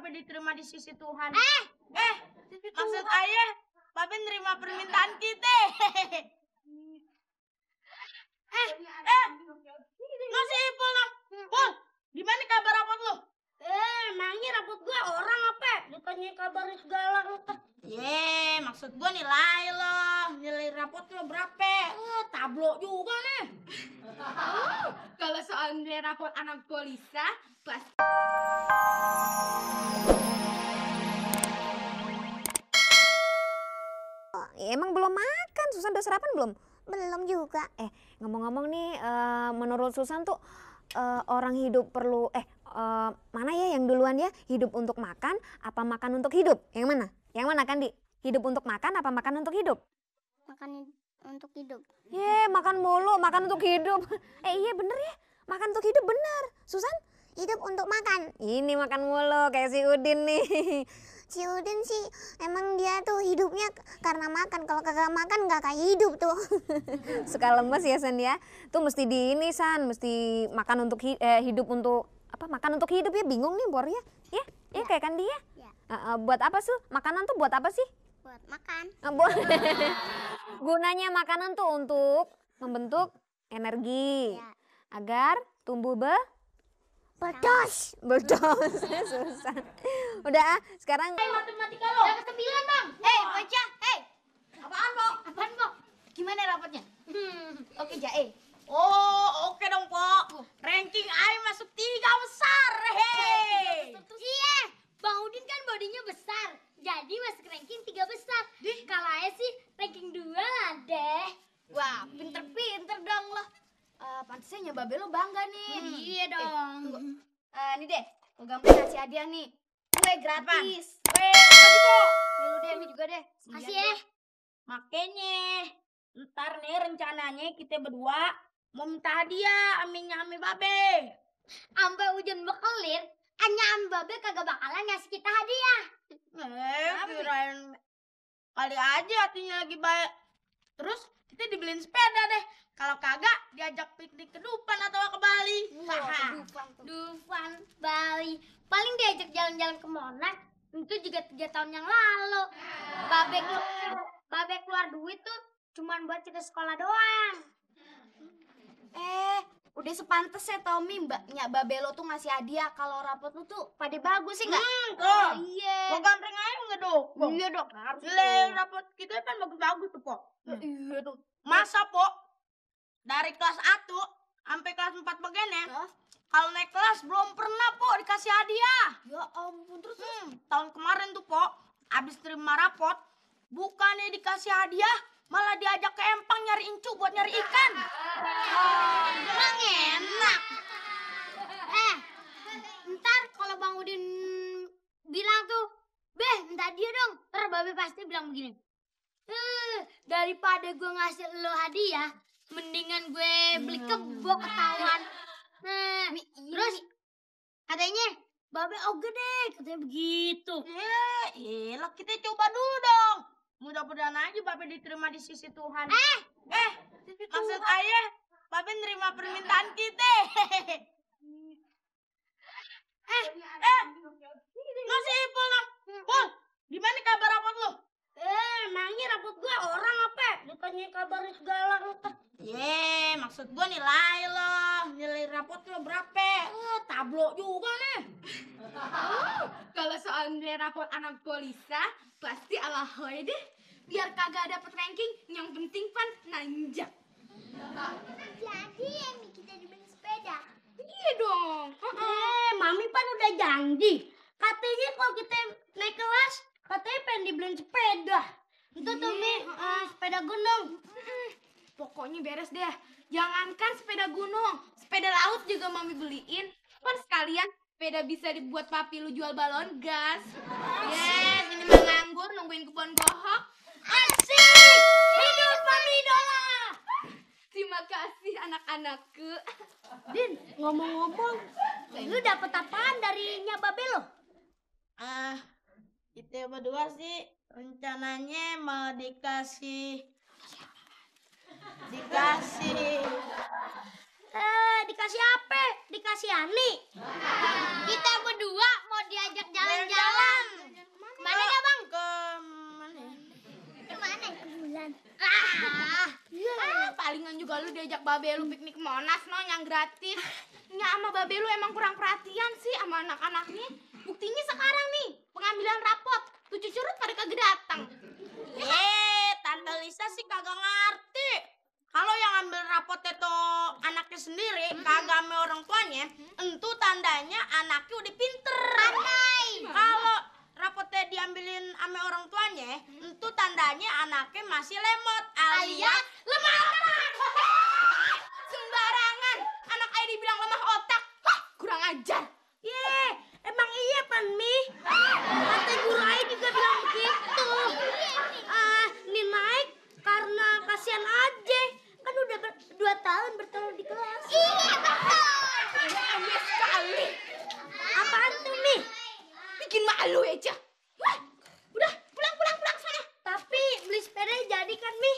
Babe diterima di sisi Tuhan. Maksud ayah, Babe nerima permintaan kita. Masih Ipul dong. Pul, gimana kabar rapot lu? Emangnya rapot gua orang apa? Ditanya kabar segala. Maksud gua nilai lo. Nilai rapot lo berapa? Tablo juga nih. Kalau soal nilai rapot anak Polisa, pas. Emang belum makan? Susan udah sarapan belum? Belum juga. Ngomong-ngomong nih, menurut Susan tuh orang hidup perlu mana ya yang duluan ya? Hidup untuk makan apa makan untuk hidup? Yang mana? Yang mana Kandi? Hidup untuk makan apa makan untuk hidup? Makan untuk hidup. Makan mulu, makan untuk hidup. Iya bener ya, makan untuk hidup bener. Susan? Hidup untuk makan. Ini makan mulu kayak si Udin nih. Si Udin sih emang dia tuh hidupnya karena makan. Kalau kagak makan nggak kayak hidup tuh. Suka lemes ya San ya. Tuh mesti di ini San, mesti makan untuk hidup untuk apa? Makan untuk hidup ya, bingung nih Bor ya. Ya kayak kan dia. Buat apa sih? Makanan tuh buat apa sih? Buat makan. Gunanya makanan tuh untuk membentuk energi. Agar tumbuh Berdos. Susah. Udah, sekarang Matematika lo. Yang ke-9 bang. Baca. Apaan, Po? Gimana rapotnya? Oke Jae. Oke dong, Po. Ranking Ai masuk 3 besar. Iya, Bang Udin kan bodinya besar. Jadi masuk ranking 3 besar. Kalau Ayah sih ranking 2 lah deh. Wah, pinter-pinter dong lo. Pantasnya Babe lo bangga nih. Iya dong. Nih deh, gue gampang kasih hadiah nih. Kue gratis. Makasih, Po. Nih lu deh, ini juga deh. Kasih ya. Makanya ntar nih rencananya kita berdua mau minta hadiah ame Babe. Sampai hujan bekelir, Anya am Babe kagak bakalan ngasih kita hadiah. Kirain kali aja hatinya lagi baik. Terus kita dibeliin sepeda deh. Kalau kagak diajak piknik ke Dufan atau ke Bali. Dufan, Bali. Paling diajak jalan-jalan ke Monas. Itu juga 3 tahun yang lalu. Babe keluar duit tuh cuman buat kita sekolah doang. Udah sepantasnya Tommy, mbaknya Babe lo tuh ngasih hadiah. Kalau rapot lu tuh pada bagus sih nggak? Iya. Mau gandreng aja nggak dong? Iya dong, harus. Rapot kita kan bagus-bagus tuh, Po. Iya tuh. Masa, Po? Dari kelas 1 sampai kelas 4 bagiannya. Kalau naik kelas belum pernah, Po, dikasih hadiah. Ya ampun, terus. Tahun kemarin tuh, Po, abis terima rapot, bukannya dikasih hadiah, malah diajak ke empang nyari incu buat nyari ikan. Emang enak. Ntar kalau Bang Udin bilang tuh, Beh, minta dia dong. Ntar Babe pasti bilang begini. Daripada gue ngasih lo hadiah, mendingan gue beli kebo ketahuan. Terus katanya, Babe oke deh, katanya begitu. Elah, kita coba dulu dong. Mudah-mudahan aja Babe diterima di sisi Tuhan. Maksud ayah, Babe nerima permintaan kita. Masih Ipul dong. Pul, gimana kabar rapot lu? Emangnya rapot gua orang apa? Ditanya kabar segala. Maksud gua nilai lo. Nilai rapot lo berapa? Tablo juga nih. Kalau soal nilai rapot anak Polisa, pasti ala hoy deh. Biar kagak dapet ranking, yang penting pan nanjak. Jadi yang kita dibeli sepeda. Iya dong. Mami pan udah janji. Katanya kalau kita naik kelas, katanya pengen dibeliin sepeda. Itu tuh Mi, sepeda gunung. Pokoknya beres deh. Jangankan sepeda gunung, sepeda laut juga Mami beliin. Kan sekalian sepeda bisa dibuat papi lu jual balon gas. Yes, ini mah nganggur nungguin kebun gohok. Asik! Hidup Mami Idola! Terima kasih anak-anakku. Din, ngomong-ngomong, lu dapet apaan dari Babe lo? Kita berdua sih rencananya mau dikasih Dikasih apa? Dikasih Ani? Kita berdua mau diajak jalan-jalan Palingan juga lu diajak babe lu piknik Monas yang gratis. Nya sama babe lu emang kurang perhatian sih sama anak-anaknya. Buktinya sekarang nih, pengambilan rapot. Tuh curut pada kagak datang. Tante Lisa sih kagak ngerti. Kalau yang ambil rapot itu anaknya sendiri, kagak sama orang tuanya, entu tandanya anaknya udah pinter. Kalau rapotnya diambilin sama orang tuanya, entu tandanya anaknya masih lemot alias lemah otak. Sembarangan, anak ayah dibilang lemah otak. Hah, kurang ajar. Emang iya Pan Mi? Kata guru ayah juga bilang begitu. Ini naik karena kasihan aja. Kan udah 2 tahun bertelur di kelas. Iya betul. Rame sekali. Apaan tuh Mi? Bikin malu aja. Wah, udah pulang sana. Tapi beli sepeda jadi kan Mi?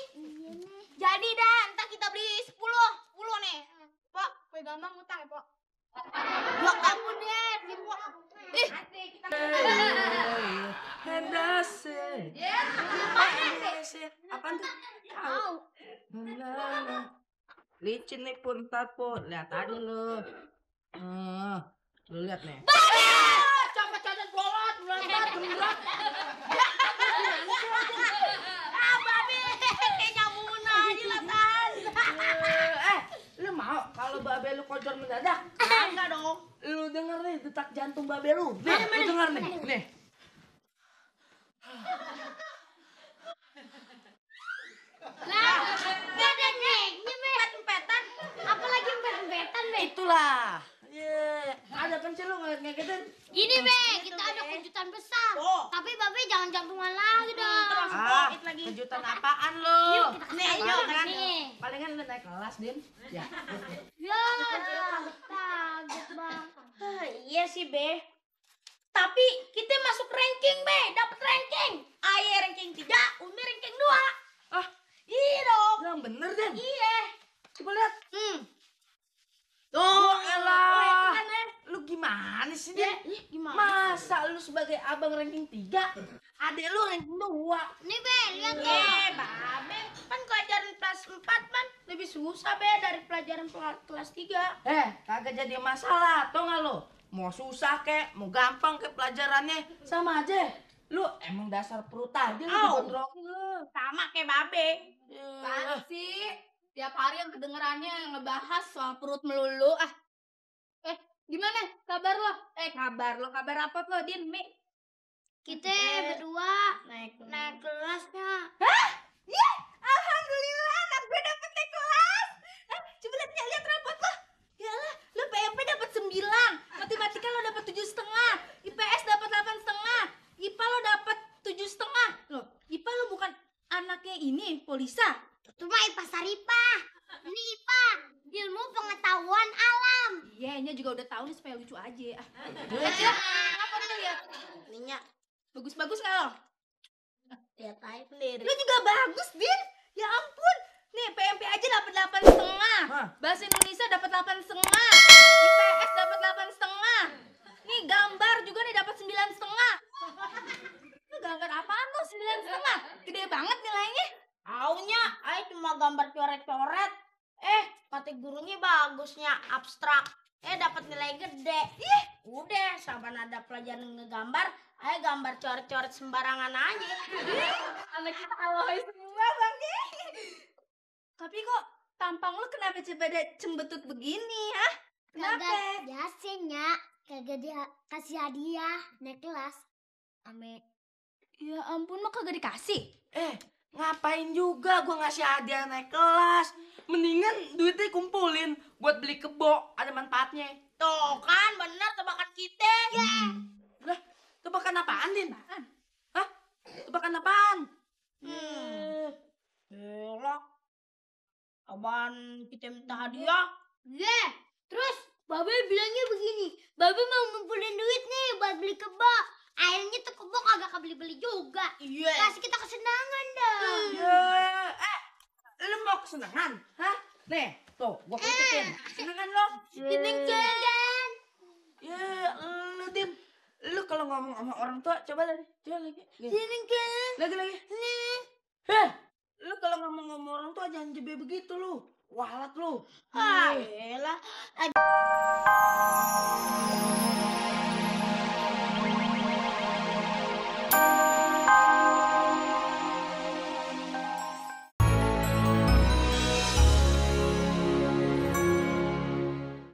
Jadi dah, ntar kita beli 10 nih. Pok, gue gampang utang ya, Pok. Gua kamu deh. Apaan tuh? Licin nih pun tapo, lihat aja lu. Lu lihat nih. Copot-copot bolot, melompat, gembrot. Babe, kayaknya muna aja lah tahan. Lu mau kalau babe lu kocor mendadak? Enggak dong. Lu denger nih detak jantung babe lu. Nih, lu denger nih. Nih. Lah, gak ada naiknya Be. Empet-empetan. Apalagi empet-empetan Be. Itulah. Ada pencil lu ngeliat-ngeliatin. Gini Be, kita ada kejutan besar. Oh. Tapi Babe jangan jantungan lagi dong. Kejutan apaan lu? Nih, Yuk, kan? nih. Palingan lu naik kelas, Din. Ya. Ya, kaget bang. Iya sih, Be. Tapi kita masuk ranking, Be. Dapat ranking. Ayah ranking 3, Umi ranking 2. Ah, Iya dong. yang bener, Den. Iya. Coba lihat. Tuh, elah. kan, Lu gimana sih, Din? gimana? Masa lu sebagai abang ranking 3, adek lu ranking 2? Nih Be, lihat tuh. Babe, kan pelajaran kelas 4 kan lebih susah, Be, dari pelajaran kelas 3. Kagak jadi masalah, tau gak lu? Mau susah kek, mau gampang kek pelajarannya, sama aja. Lu emang dasar perut aja lu digondrokin lu. Sama kayak Babe. Apaan sih? Tiap hari yang kedengerannya ngebahas soal perut melulu. Gimana kabar lo? Kabar apa lo, Din, Mi? Kita berdua Naik naik kelasnya. Alhamdulillah anak gue dapet naik kelas. Coba lihat rapot lo. Yalah, lo PMP dapet 9, matematika lo dapet 7,5, IPS dapet 8,5, IPA lo dapet 7,5. Loh, IPA lo bukan anaknya ini, Polisa. Itu mah IPA Saripah. Ini IPA, ilmu pengetahuan alam. Iya, Nya juga udah tahu nih supaya lucu aja. Lihat, apa nih lihat? Ininya. Bagus-bagus nggak lo? Lihat aja sendiri. Lu juga bagus, Din. Ya ampun. Nih, PMP aja dapat 8,5. Hah? Bahasa Indonesia dapat 8,5. IPS dapat 8,5. Nih, gambar juga nih dapat 9,5. Lu gambar apaan lo 9,5? Gede banget nilainya. Aunya, ayah cuma gambar coret-coret. Kata gurunya bagusnya abstrak. Dapat nilai gede. Udah, saban ada pelajaran ngegambar, ayah gambar coret-coret sembarangan aja. Anak kita alay semua, Bang. Tapi kok tampang lu kenapa pada cembetut begini, ha? Kenapa? Kagak biasanya kagak dia kasih hadiah naik kelas. Ame. Ya ampun, mah kagak dikasih. Ngapain juga gua ngasih hadiah naik kelas? Mendingan duitnya kumpulin buat beli kebo, ada manfaatnya. Tuh kan, bener tebakan kita. Lah, tebakan apaan, Din? Hah? Tebakan apaan? Elok. Apaan kita minta hadiah? Terus Babe bilangnya begini, Babe mau ngumpulin duit nih buat beli kebo. Akhirnya tuh kebo kagak kebeli-beli juga. Iya. Kasih kita kesenangan dong. Lu mau kesenangan? Hah? Nih, tuh, gua kritikin. Kesenangan lo? Seneng. Ya, lu Din. Lu kalau ngomong sama orang tua, coba lagi. Coba lagi. Seneng kan? Lagi. Lu kalau ngomong-ngomong orang tuh jangan jebe begitu lu. Walat lu. Ah,